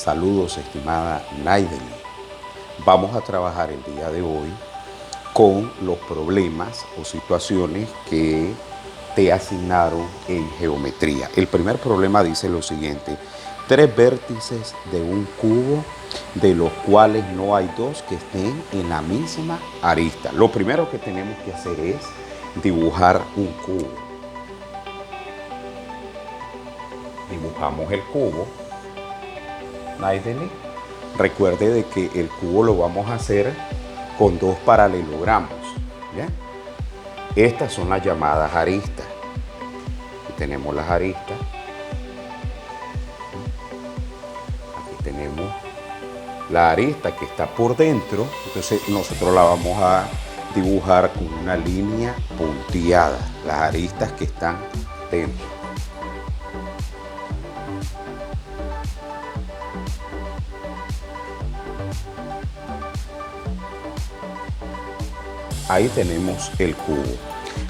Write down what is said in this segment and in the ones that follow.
Saludos, estimada Naideli. Vamos a trabajar el día de hoy con los problemas o situaciones que te asignaron en geometría. El primer problema dice lo siguiente: 3 vértices de un cubo, de los cuales no hay 2 que estén en la misma arista. Lo primero que tenemos que hacer es dibujar un cubo. Dibujamos el cubo. Naideli, recuerde de que el cubo lo vamos a hacer con 2 paralelogramos. ¿Bien? Estas son las llamadas aristas. Aquí tenemos las aristas. Aquí tenemos la arista que está por dentro. Entonces nosotros la vamos a dibujar con una línea punteada. Las aristas que están dentro. Ahí tenemos el cubo.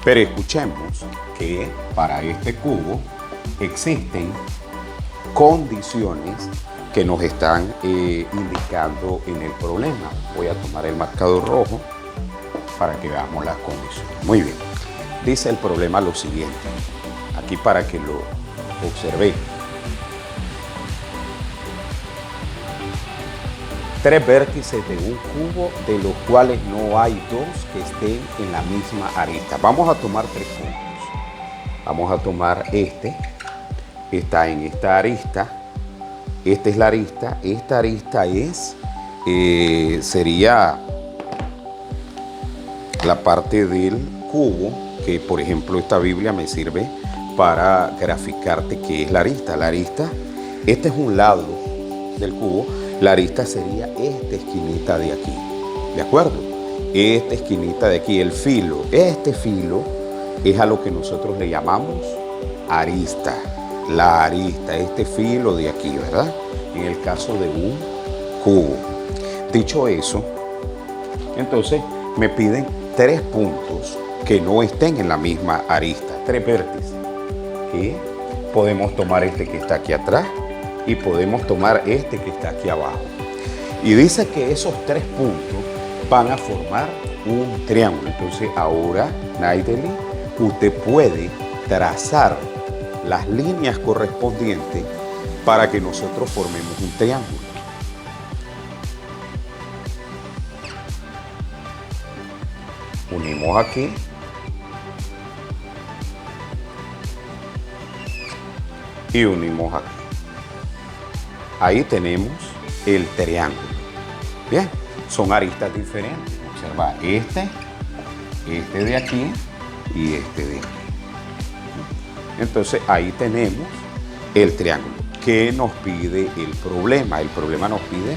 Pero escuchemos que para este cubo existen condiciones que nos están indicando en el problema. Voy a tomar el marcador rojo para que veamos las condiciones. Muy bien. Dice el problema lo siguiente. Aquí para que lo observen. 3 vértices de un cubo, de los cuales no hay 2 que estén en la misma arista. Vamos a tomar 3 puntos. Vamos a tomar este. Está en esta arista. Esta es la arista. Esta arista sería la parte del cubo, que por ejemplo esta Biblia me sirve para graficarte qué es la arista. La arista, este es un lado del cubo. La arista sería esta esquinita de aquí, ¿de acuerdo? Esta esquinita de aquí, el filo. Este filo es a lo que nosotros le llamamos arista. La arista, este filo de aquí, ¿verdad? En el caso de un cubo. Dicho eso, entonces me piden 3 puntos que no estén en la misma arista. 3 vértices. Y podemos tomar este que está aquí atrás. Y podemos tomar este que está aquí abajo. Y dice que esos 3 puntos van a formar un triángulo. Entonces ahora, Naideli, usted puede trazar las líneas correspondientes para que nosotros formemos un triángulo. Unimos aquí. Y unimos aquí. Ahí tenemos el triángulo. Bien, son aristas diferentes. Observa este de aquí y este de aquí. Entonces ahí tenemos el triángulo. ¿Qué nos pide el problema? El problema nos pide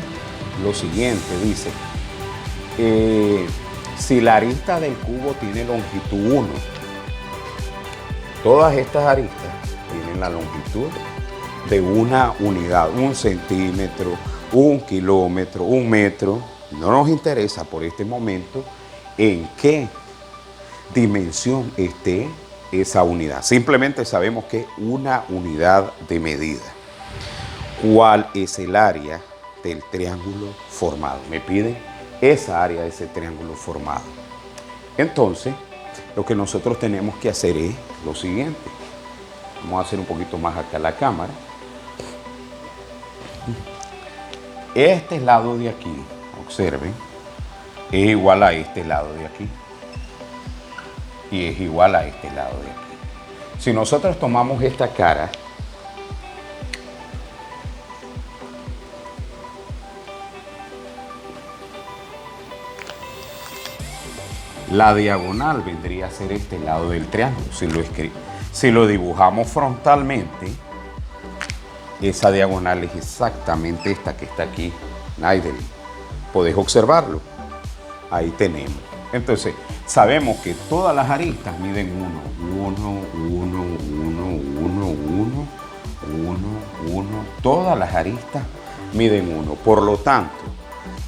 lo siguiente. Dice, si la arista del cubo tiene longitud 1, todas estas aristas tienen la longitud de una unidad, 1 centímetro, 1 kilómetro, 1 metro. No nos interesa por este momento en qué dimensión esté esa unidad. Simplemente sabemos que es una unidad de medida. ¿Cuál es el área del triángulo formado? Me piden esa área de ese triángulo formado. Entonces, lo que nosotros tenemos que hacer es lo siguiente. Vamos a hacer un poquito más acá la cámara. Este lado de aquí, observen, es igual a este lado de aquí. Y es igual a este lado de aquí. Si nosotros tomamos esta cara, la diagonal vendría a ser este lado del triángulo. Si lo dibujamos frontalmente, esa diagonal es exactamente esta que está aquí, Naideli. Podés observarlo. Ahí tenemos. Entonces, sabemos que todas las aristas miden 1, 1, 1, 1, 1, 1, 1, 1. Todas las aristas miden 1. Por lo tanto,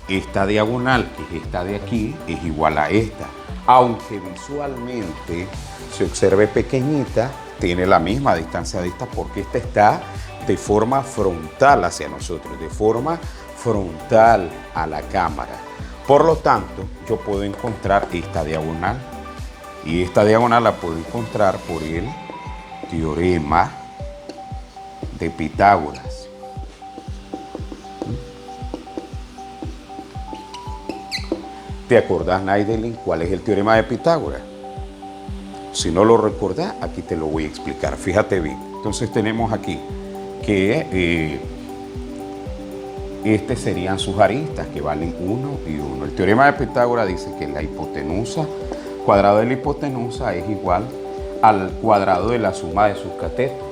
esta diagonal, que es esta de aquí, es igual a esta. Aunque visualmente se observe pequeñita, tiene la misma distancia de esta porque esta está de forma frontal hacia nosotros, de forma frontal a la cámara. Por lo tanto, yo puedo encontrar esta diagonal. Y esta diagonal la puedo encontrar por el teorema de Pitágoras. ¿Te acordás, Naidelin, cuál es el teorema de Pitágoras? Si no lo recordás, aquí te lo voy a explicar. Fíjate bien. Entonces tenemos aquí que este serían sus aristas, que valen 1 y 1. El teorema de Pitágoras dice que la hipotenusa, cuadrado de la hipotenusa es igual al cuadrado de la suma de sus catetos.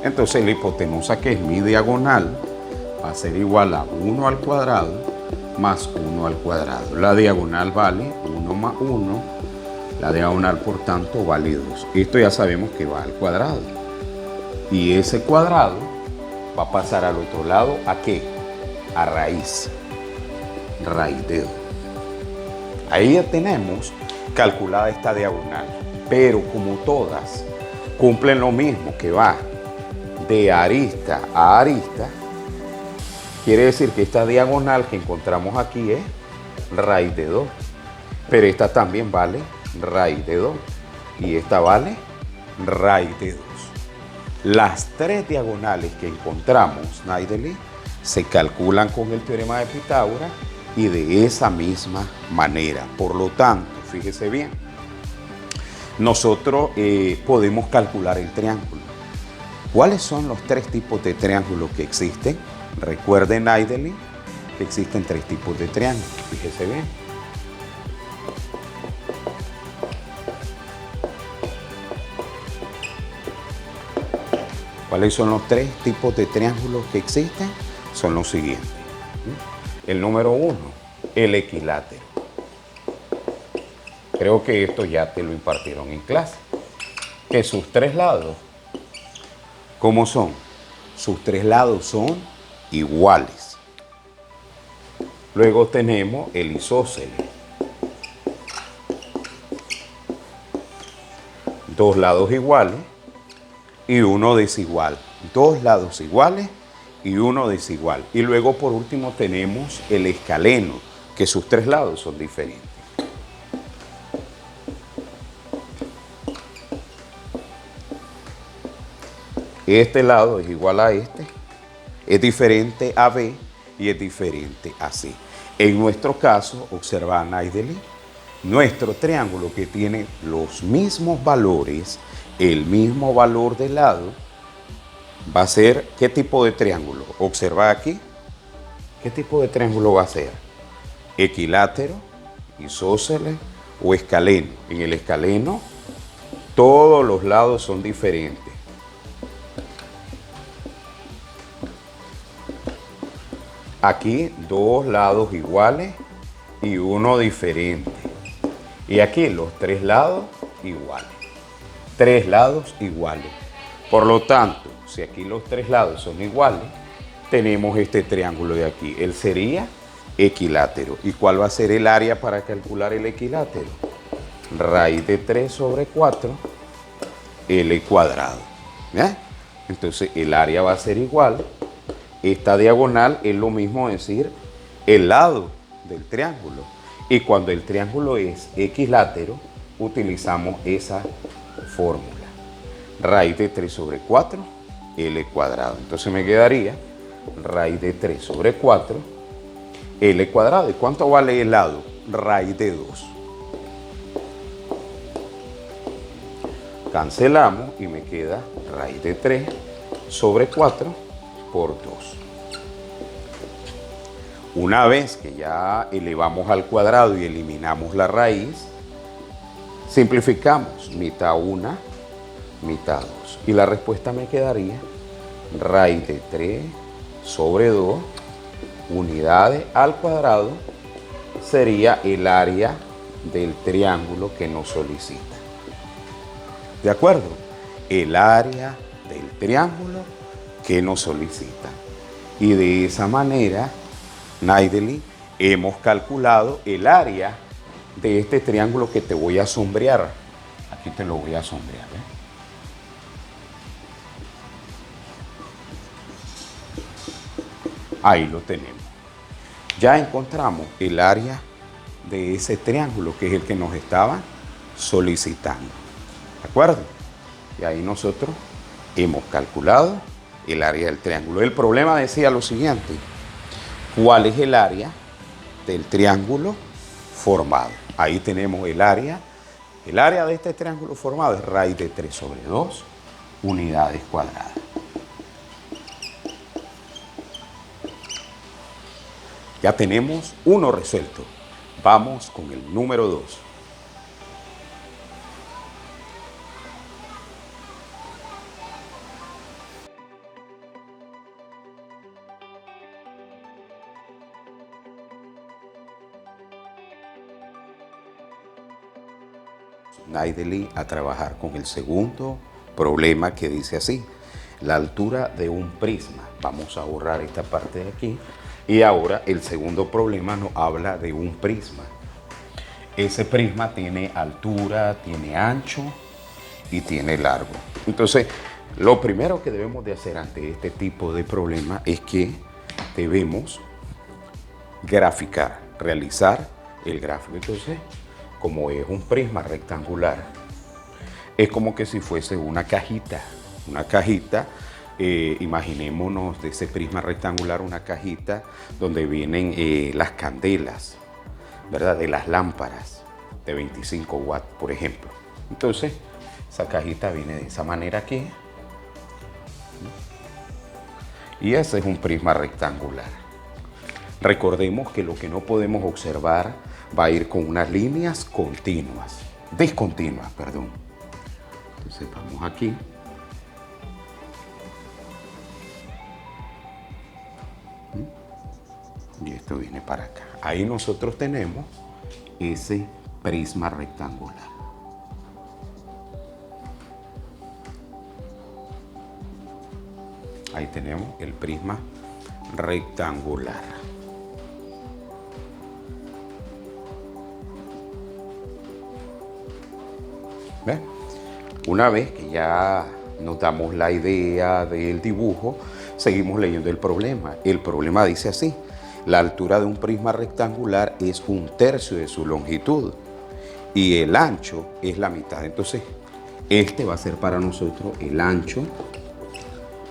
Entonces la hipotenusa, que es mi diagonal, va a ser igual a 1 al cuadrado más 1 al cuadrado. La diagonal vale 1 más 1. La diagonal, por tanto, vale 2. Esto ya sabemos que va al cuadrado. Y ese cuadrado va a pasar al otro lado, ¿a qué? A raíz. Raíz de 2. Ahí ya tenemos calculada esta diagonal. Pero como todas cumplen lo mismo, que va de arista a arista, quiere decir que esta diagonal que encontramos aquí es raíz de 2. Pero esta también vale raíz de 2. Y esta vale raíz de 2. Las tres diagonales que encontramos, Naidelin, se calculan con el teorema de Pitágoras y de esa misma manera. Por lo tanto, fíjese bien, nosotros podemos calcular el triángulo. ¿Cuáles son los tres tipos de triángulos que existen? Recuerden, Naidelin, que existen tres tipos de triángulos. Fíjese bien. ¿Cuáles son los tres tipos de triángulos que existen? Son los siguientes. El número 1, el equilátero. Creo que esto ya te lo impartieron en clase. Que sus tres lados, ¿cómo son? Sus tres lados son iguales. Luego tenemos el isósceles. Dos lados iguales y uno desigual. Dos lados iguales y uno desigual. Y luego, por último, tenemos el escaleno, que sus tres lados son diferentes. Este lado es igual a este, es diferente a B y es diferente a C. En nuestro caso, observa, Naidelin, nuestro triángulo, que tiene los mismos valores, el mismo valor de lado, va a ser, ¿qué tipo de triángulo? Observa aquí, ¿qué tipo de triángulo va a ser? Equilátero, isósceles o escaleno. En el escaleno, todos los lados son diferentes. Aquí, dos lados iguales y uno diferente. Y aquí, los tres lados iguales. Tres lados iguales. Por lo tanto, si aquí los tres lados son iguales, tenemos este triángulo de aquí. Él sería equilátero. ¿Y cuál va a ser el área para calcular el equilátero? Raíz de 3 sobre 4, L cuadrado. ¿Ya? Entonces, el área va a ser igual. Esta diagonal es lo mismo decir el lado del triángulo. Y cuando el triángulo es equilátero, utilizamos esa fórmula. Raíz de 3 sobre 4, L cuadrado. Entonces me quedaría raíz de 3 sobre 4, L cuadrado. ¿Y cuánto vale el lado? Raíz de 2. Cancelamos y me queda raíz de 3 sobre 4 por 2. Una vez que ya elevamos al cuadrado y eliminamos la raíz, simplificamos mitad 1, mitad 2. Y la respuesta me quedaría raíz de 3 sobre 2 unidades al cuadrado sería el área del triángulo que nos solicita. ¿De acuerdo? El área del triángulo que nos solicita. Y de esa manera, Naidelin, hemos calculado el área de este triángulo que te voy a sombrear. Aquí te lo voy a sombrear. Ahí lo tenemos. Ya encontramos el área de ese triángulo que es el que nos estaba solicitando. ¿De acuerdo? Y ahí nosotros hemos calculado el área del triángulo. El problema decía lo siguiente: ¿cuál es el área del triángulo formado? Ahí tenemos el área. El área de este triángulo formado es raíz de 3 sobre 2 unidades cuadradas. Ya tenemos uno resuelto. Vamos con el número 2. Naideli a trabajar con el segundo problema que dice así: la altura de un prisma. Vamos a borrar esta parte de aquí. Y ahora el segundo problema nos habla de un prisma. Ese prisma tiene altura, tiene ancho y tiene largo. Entonces, lo primero que debemos de hacer ante este tipo de problema es que debemos graficar, realizar el gráfico. Entonces, como es un prisma rectangular, es como que si fuese una cajita. Una cajita, imaginémonos de ese prisma rectangular una cajita donde vienen las candelas, ¿verdad? De las lámparas de 25 watts, por ejemplo. Entonces, esa cajita viene de esa manera aquí. Y ese es un prisma rectangular. Recordemos que lo que no podemos observar va a ir con unas líneas discontinuas, perdón. Entonces vamos aquí. Y esto viene para acá. Ahí nosotros tenemos ese prisma rectangular. Ahí tenemos el prisma rectangular. ¿Ves? Una vez que ya nos damos la idea del dibujo, seguimos leyendo el problema. El problema dice así: la altura de un prisma rectangular es 1/3 de su longitud y el ancho es la mitad. Entonces, este va a ser para nosotros el ancho,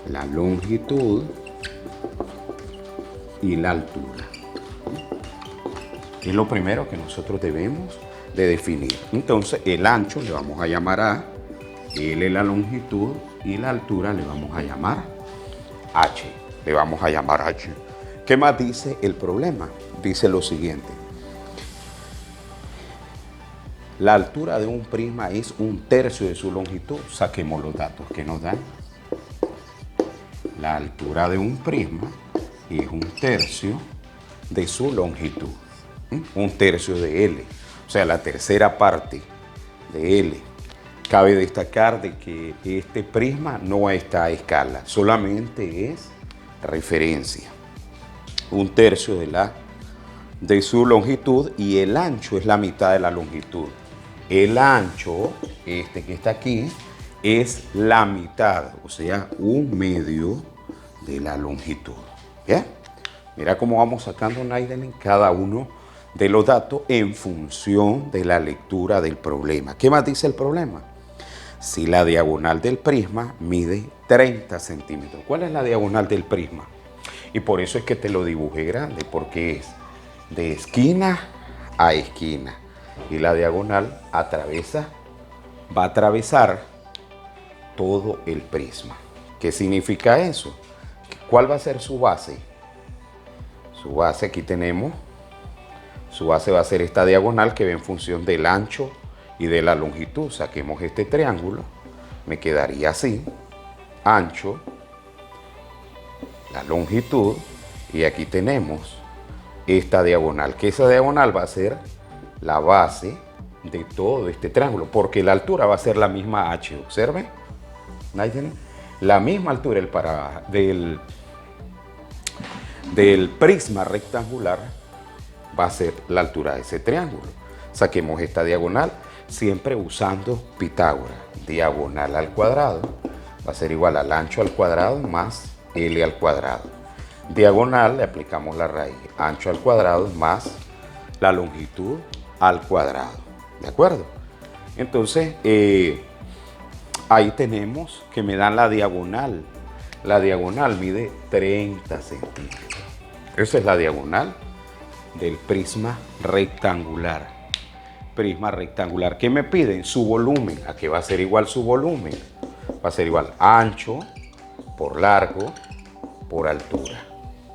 la longitud y la altura. Es lo primero que nosotros debemos de definir. Entonces, el ancho le vamos a llamar A, L la longitud y la altura le vamos a llamar H. Le vamos a llamar H. ¿Qué más dice el problema? Dice lo siguiente: la altura de un prisma es 1/3 de su longitud. Saquemos los datos que nos dan. La altura de un prisma es 1/3 de su longitud. 1/3 de L. O sea, la tercera parte de L. Cabe destacar de que este prisma no está a escala, solamente es referencia. 1/3 de su longitud y el ancho es la mitad de la longitud. El ancho, este que está aquí, es la mitad, o sea, 1/2 de la longitud. ¿Bien? Mira cómo vamos sacando, Naideli, cada uno de los datos en función de la lectura del problema. ¿Qué más dice el problema? Si la diagonal del prisma mide 30 centímetros. ¿Cuál es la diagonal del prisma? Y por eso es que te lo dibujé grande, porque es de esquina a esquina. Y la diagonal va a atravesar todo el prisma. ¿Qué significa eso? ¿Cuál va a ser su base? Su base, aquí tenemos, su base va a ser esta diagonal que ve en función del ancho y de la longitud. Saquemos este triángulo, me quedaría así: ancho, la longitud, y aquí tenemos esta diagonal, que esa diagonal va a ser la base de todo este triángulo, porque la altura va a ser la misma H. Observe, la misma altura del prisma rectangular va a ser la altura de ese triángulo. Saquemos esta diagonal, siempre usando Pitágoras. Diagonal al cuadrado va a ser igual al ancho al cuadrado más L al cuadrado. Diagonal le aplicamos la raíz. Ancho al cuadrado más la longitud al cuadrado. ¿De acuerdo? Entonces, ahí tenemos que me dan la diagonal. La diagonal mide 30 centímetros. Esa es la diagonal del prisma rectangular. Prisma rectangular. ¿Qué me piden? Su volumen. ¿A qué va a ser igual su volumen? Va a ser igual ancho por largo por altura.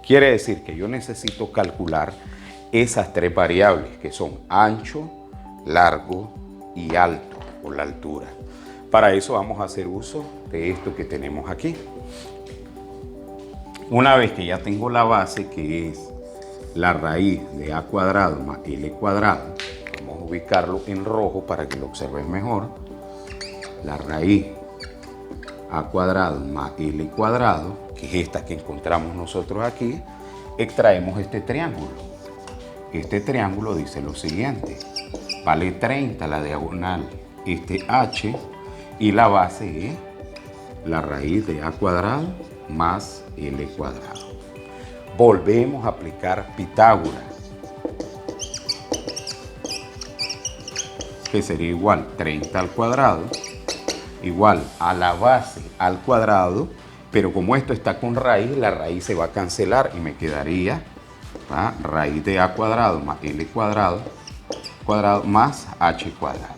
Quiere decir que yo necesito calcular esas tres variables que son ancho, largo y alto o la altura. Para eso vamos a hacer uso de esto que tenemos aquí. Una vez que ya tengo la base, que es la raíz de a cuadrado más l cuadrado, vamos a ubicarlo en rojo para que lo observen mejor. La raíz a cuadrado más l cuadrado, que es esta que encontramos nosotros aquí, extraemos este triángulo. Este triángulo dice lo siguiente: vale 30 la diagonal, este h, y la base es la raíz de a cuadrado más l cuadrado. Volvemos a aplicar Pitágoras, que sería igual 30 al cuadrado, igual a la base al cuadrado, pero como esto está con raíz, la raíz se va a cancelar y me quedaría raíz de a cuadrado más l cuadrado, más h cuadrado.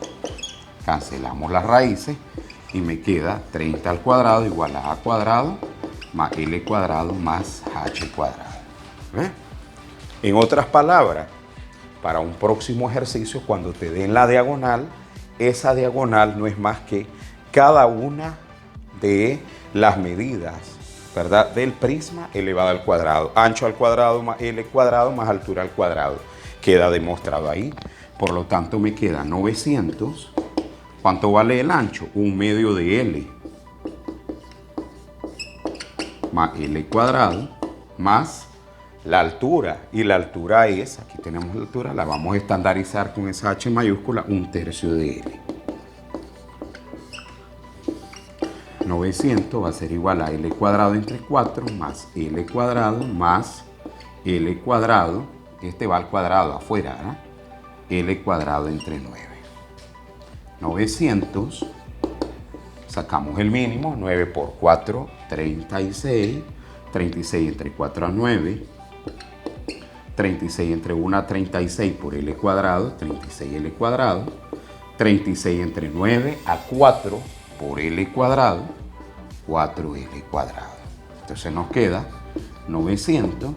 Cancelamos las raíces y me queda 30 al cuadrado igual a cuadrado más l cuadrado más h cuadrado. En otras palabras, para un próximo ejercicio, cuando te den la diagonal, esa diagonal no es más que cada una de las medidas, ¿verdad?, del prisma elevado al cuadrado. Ancho al cuadrado más l cuadrado más altura al cuadrado. Queda demostrado ahí. Por lo tanto, me queda 900. ¿Cuánto vale el ancho? 1/2 de l más l cuadrado más la altura. Y la altura es, aquí tenemos la altura, la vamos a estandarizar con esa h mayúscula, 1/3 de l. 900 va a ser igual a l cuadrado entre 4 más l cuadrado más l cuadrado. Este va al cuadrado afuera, l cuadrado entre 9. 900, sacamos el mínimo, 9 por 4, 36. 36 entre 4 a 9. 36 entre 1 a 36 por l cuadrado, 36l cuadrado. 36 entre 9 a 4 por l cuadrado, 4l cuadrado. Entonces nos queda 900,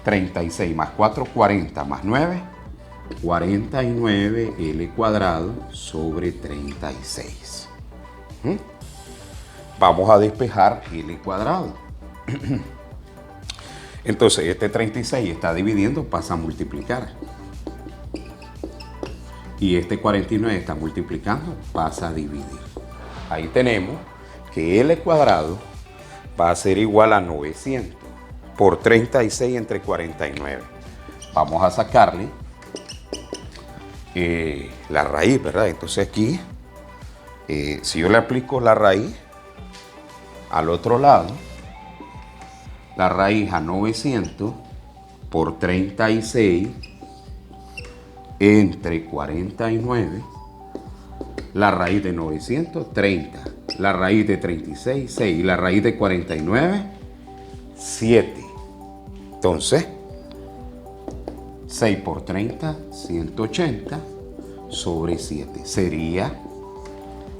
36 más 4, 40 más 9, 49l cuadrado sobre 36. Vamos a despejar l cuadrado. Entonces este 36 está dividiendo, pasa a multiplicar. Y este 49 está multiplicando, pasa a dividir. Ahí tenemos que l cuadrado va a ser igual a 900 por 36 entre 49. Vamos a sacarle la raíz, ¿verdad? Entonces aquí, si yo le aplico la raíz al otro lado, la raíz a 900 por 36 entre 49, la raíz de 900, 30, la raíz de 36, 6, y la raíz de 49, 7. Entonces, 6 por 30, 180 sobre 7 sería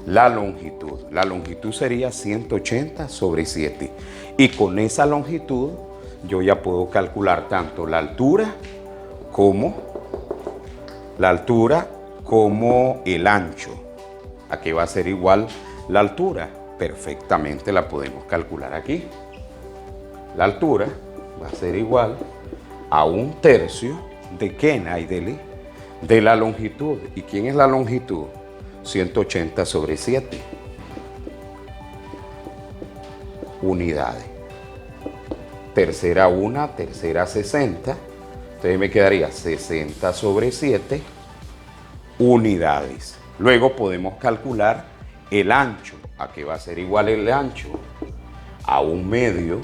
la longitud. La longitud sería 180 sobre 7. Y con esa longitud yo ya puedo calcular tanto la altura como el ancho. ¿A qué va a ser igual la altura? Perfectamente la podemos calcular aquí. La altura va a ser igual a 1/3 de ¿qué, Naideli? De la longitud. ¿Y quién es la longitud? 180 sobre 7 unidades. Tercera 1, tercera 60. Entonces me quedaría 60 sobre 7 unidades. Luego podemos calcular el ancho. ¿A qué va a ser igual el ancho? A 1/2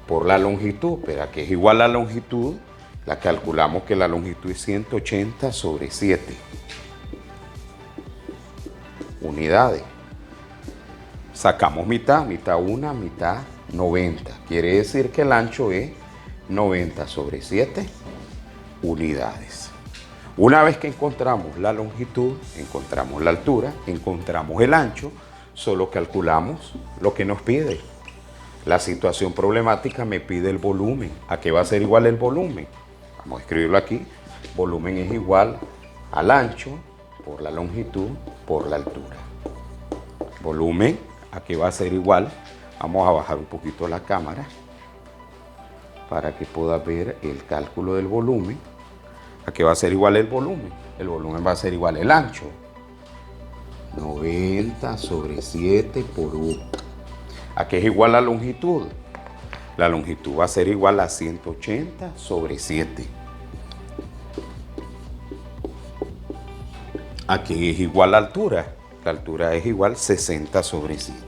por la longitud, pero que es igual a la longitud, la calculamos que la longitud es 180 sobre 7 unidades. Sacamos mitad, mitad 1, mitad 90. Quiere decir que el ancho es 90 sobre 7 unidades. Una vez que encontramos la longitud, encontramos la altura, encontramos el ancho, solo calculamos lo que nos pide. La situación problemática me pide el volumen. ¿A qué va a ser igual el volumen? Vamos a escribirlo aquí. Volumen es igual al ancho por la longitud por la altura. Volumen, ¿a qué va a ser igual? Vamos a bajar un poquito la cámara para que pueda ver el cálculo del volumen. ¿A qué va a ser igual el volumen? El volumen va a ser igual el ancho. 90 sobre 7 por 1. ¿A qué es igual la longitud? La longitud va a ser igual a 180 sobre 7. ¿A qué es igual la altura? La altura es igual a 60 sobre 7.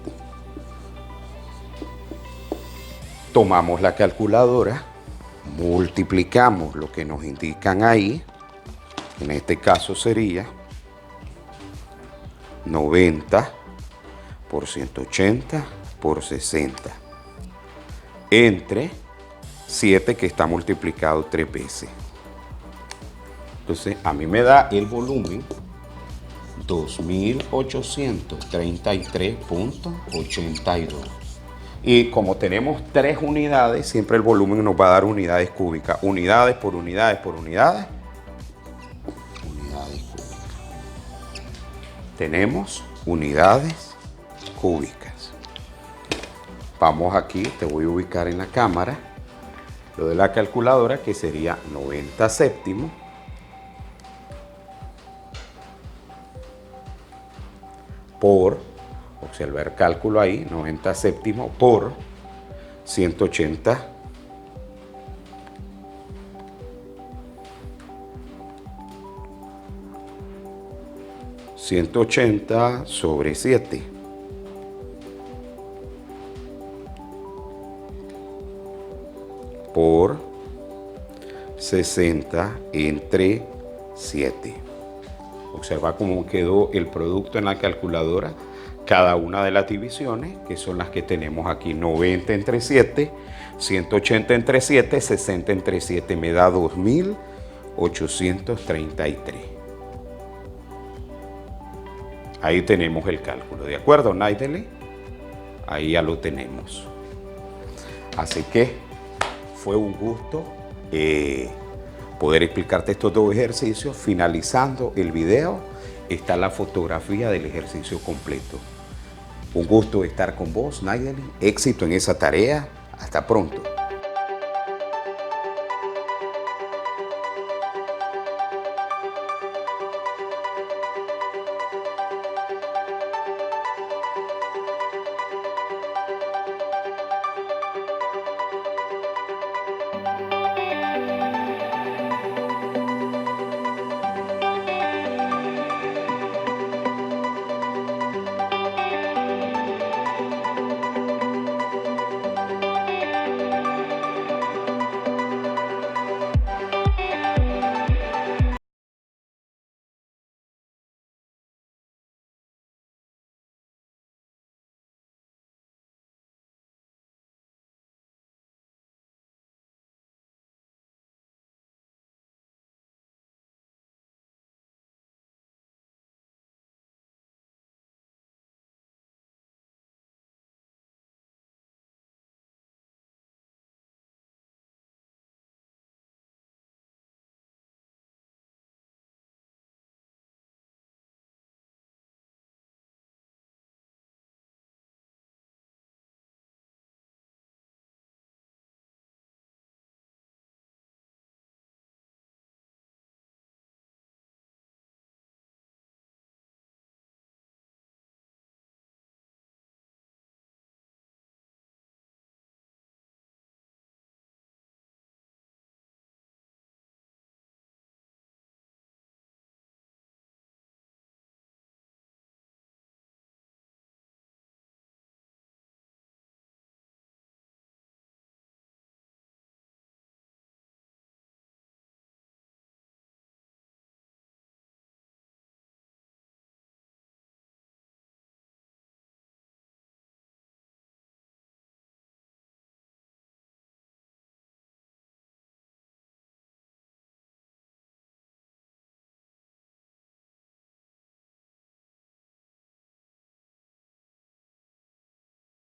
Tomamos la calculadora, multiplicamos lo que nos indican ahí. En este caso sería 90 por 180 por 60 entre 7 que está multiplicado 3 veces. Entonces a mí me da el volumen 2833.82. Y como tenemos 3 unidades, siempre el volumen nos va a dar unidades cúbicas. Unidades por unidades por unidades. Unidades cúbicas. Tenemos unidades cúbicas. Vamos aquí, te voy a ubicar en la cámara lo de la calculadora, que sería 90 séptimos por, observa el cálculo ahí, 90 séptimos por 180 sobre 7 por 60 entre 7. Observa cómo quedó el producto en la calculadora. Cada una de las divisiones, que son las que tenemos aquí, 90 entre 7, 180 entre 7, 60 entre 7, me da 2833. Ahí tenemos el cálculo, ¿de acuerdo, Naideli? Ahí ya lo tenemos. Así que fue un gusto poder explicarte estos 2 ejercicios. Finalizando el video está la fotografía del ejercicio completo. Un gusto estar con vos, Naideli. Éxito en esa tarea. Hasta pronto.